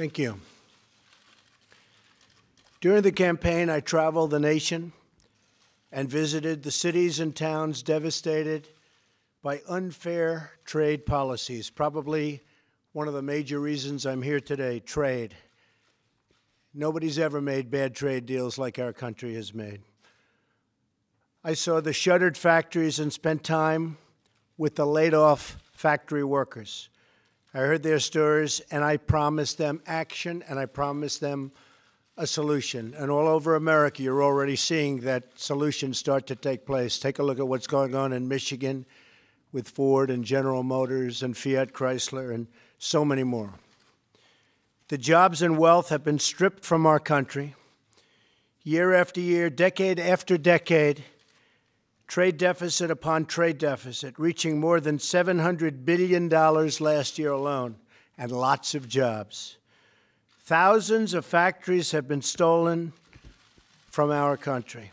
Thank you. During the campaign, I traveled the nation and visited the cities and towns devastated by unfair trade policies. Probably one of the major reasons I'm here today, trade. Nobody's ever made bad trade deals like our country has made. I saw the shuttered factories and spent time with the laid-off factory workers. I heard their stories, and I promised them action, and I promised them a solution. And all over America, you're already seeing that solutions start to take place. Take a look at what's going on in Michigan with Ford and General Motors and Fiat Chrysler and so many more. The jobs and wealth have been stripped from our country. Year after year, decade after decade, trade deficit upon trade deficit, reaching more than $700 billion last year alone, and lots of jobs. Thousands of factories have been stolen from our country.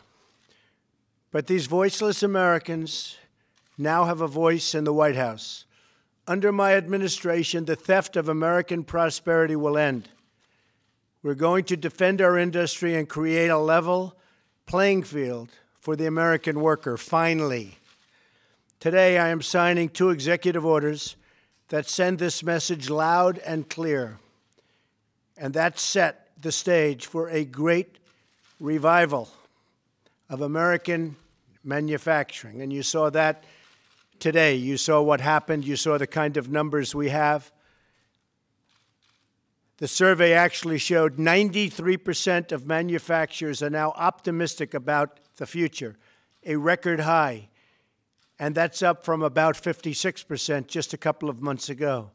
But these voiceless Americans now have a voice in the White House. Under my administration, the theft of American prosperity will end. We're going to defend our industry and create a level playing field for the American worker, finally. Today, I am signing 2 executive orders that send this message loud and clear, and that set the stage for a great revival of American manufacturing. And you saw that today. You saw what happened. You saw the kind of numbers we have. The survey actually showed 93% of manufacturers are now optimistic about the future, a record high. And that's up from about 56% just a couple of months ago.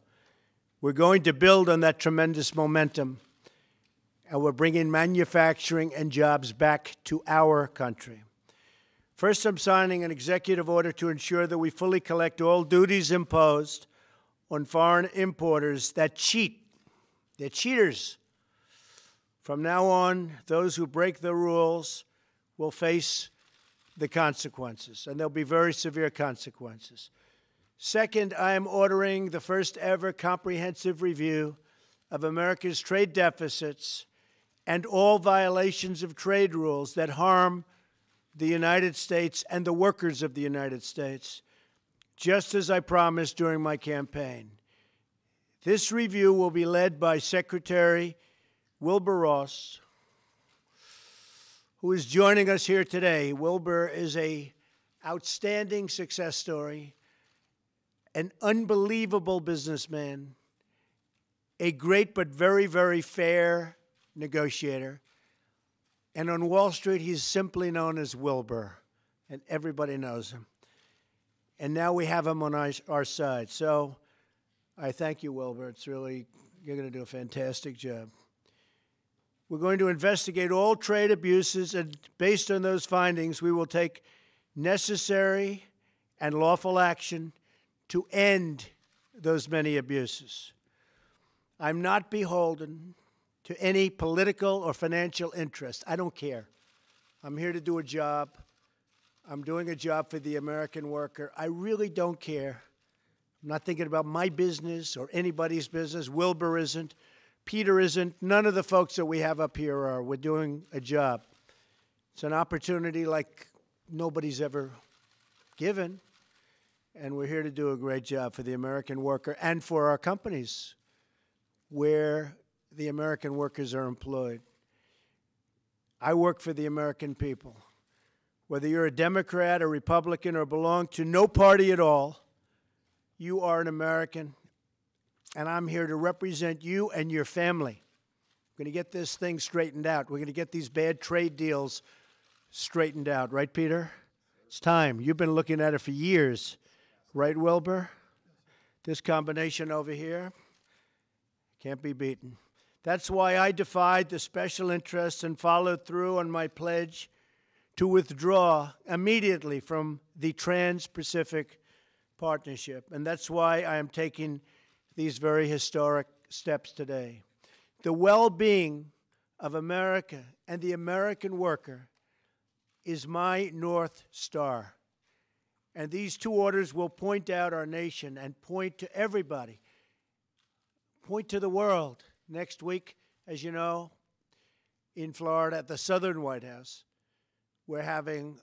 We're going to build on that tremendous momentum, and we're bringing manufacturing and jobs back to our country. First, I'm signing an executive order to ensure that we fully collect all duties imposed on foreign importers that cheat. They're cheaters. From now on, those who break the rules will face the consequences, and there'll be very severe consequences. Second, I am ordering the first ever comprehensive review of America's trade deficits and all violations of trade rules that harm the United States and the workers of the United States, just as I promised during my campaign. This review will be led by Secretary Wilbur Ross, who is joining us here today. Wilbur is an outstanding success story, an unbelievable businessman, a great but very, very fair negotiator. And on Wall Street, he's simply known as Wilbur, and everybody knows him. And now we have him on our side. So I thank you, Wilbur. It's really, you're going to do a fantastic job. We're going to investigate all trade abuses, and based on those findings, we will take necessary and lawful action to end those many abuses. I'm not beholden to any political or financial interest. I don't care. I'm here to do a job. I'm doing a job for the American worker. I really don't care. I'm not thinking about my business or anybody's business. Wilbur isn't. Peter isn't. None of the folks that we have up here are. We're doing a job. It's an opportunity like nobody's ever given. And we're here to do a great job for the American worker and for our companies where the American workers are employed. I work for the American people. Whether you're a Democrat or Republican or belong to no party at all, you are an American, and I'm here to represent you and your family. We're going to get this thing straightened out. We're going to get these bad trade deals straightened out. Right, Peter? It's time. You've been looking at it for years. Right, Wilbur? This combination over here can't be beaten. That's why I defied the special interests and followed through on my pledge to withdraw immediately from the Trans-Pacific Partnership. And that's why I am taking these very historic steps today. The well-being of America and the American worker is my North Star. And these 2 orders will point out our nation and point to everybody, point to the world, Next week, as you know, in Florida at the Southern White House, we're having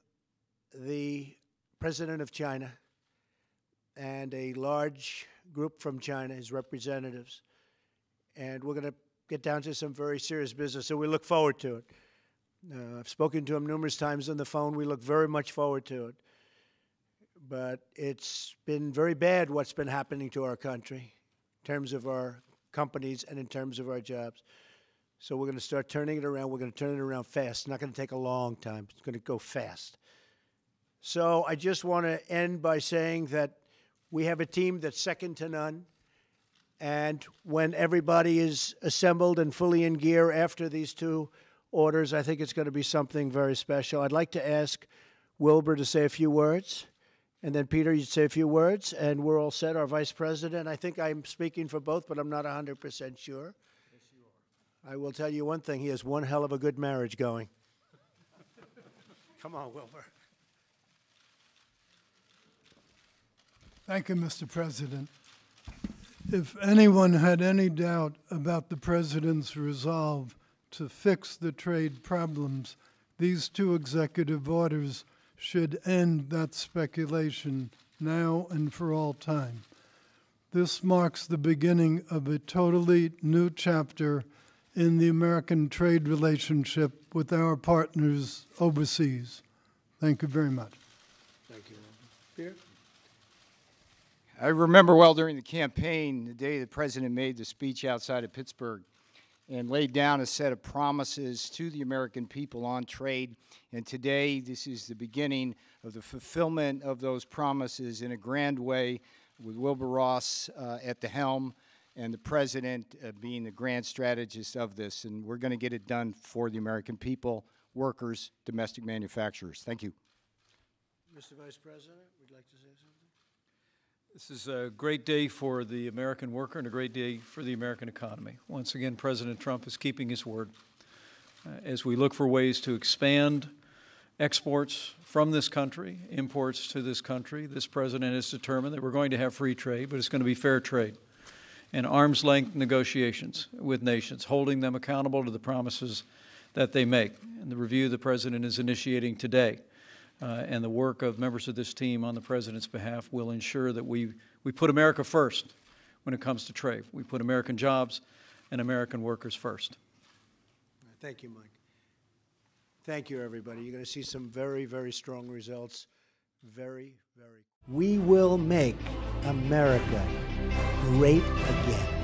the president of China and a large group from China, his representatives, and we're going to get down to some very serious business, so we look forward to it. I've spoken to him numerous times on the phone. We look very much forward to it. But it's been very bad what's been happening to our country in terms of our companies and in terms of our jobs. So we're going to start turning it around. We're going to turn it around fast. It's not going to take a long time. It's going to go fast. So I just want to end by saying that we have a team that's second to none. And when everybody is assembled and fully in gear after these two orders, I think it's going to be something very special. I'd like to ask Wilbur to say a few words. And then, Peter, you'd say a few words, and we're all set. Our vice president, I think I'm speaking for both, but I'm not 100% sure. Yes, you are. I will tell you one thing. He has one hell of a good marriage going. Come on, Wilbur. Thank you, Mr. President. If anyone had any doubt about the President's resolve to fix the trade problems, these two executive orders should end that speculation now and for all time. This marks the beginning of a totally new chapter in the American trade relationship with our partners overseas. Thank you very much. Thank you, Wilbur. Peter? I remember well during the campaign, the day the president made the speech outside of Pittsburgh and laid down a set of promises to the American people on trade. And today, this is the beginning of the fulfillment of those promises in a grand way, with Wilbur Ross at the helm and the president being the grand strategist of this. And we're going to get it done for the American people, workers, domestic manufacturers. Thank you. Mr. Vice President, would you like to say something? This is a great day for the American worker and a great day for the American economy. Once again, President Trump is keeping his word. As we look for ways to expand exports from this country, imports to this country, this president is determined that we're going to have free trade, but it's going to be fair trade and arm's length negotiations with nations, holding them accountable to the promises that they make. And the review the president is initiating today and the work of members of this team on the president's behalf will ensure that we put America first when it comes to trade. We put American jobs and American workers first. Thank you, Mike. Thank you, everybody. You're going to see some very, very strong results. Very, very. We will make America great again.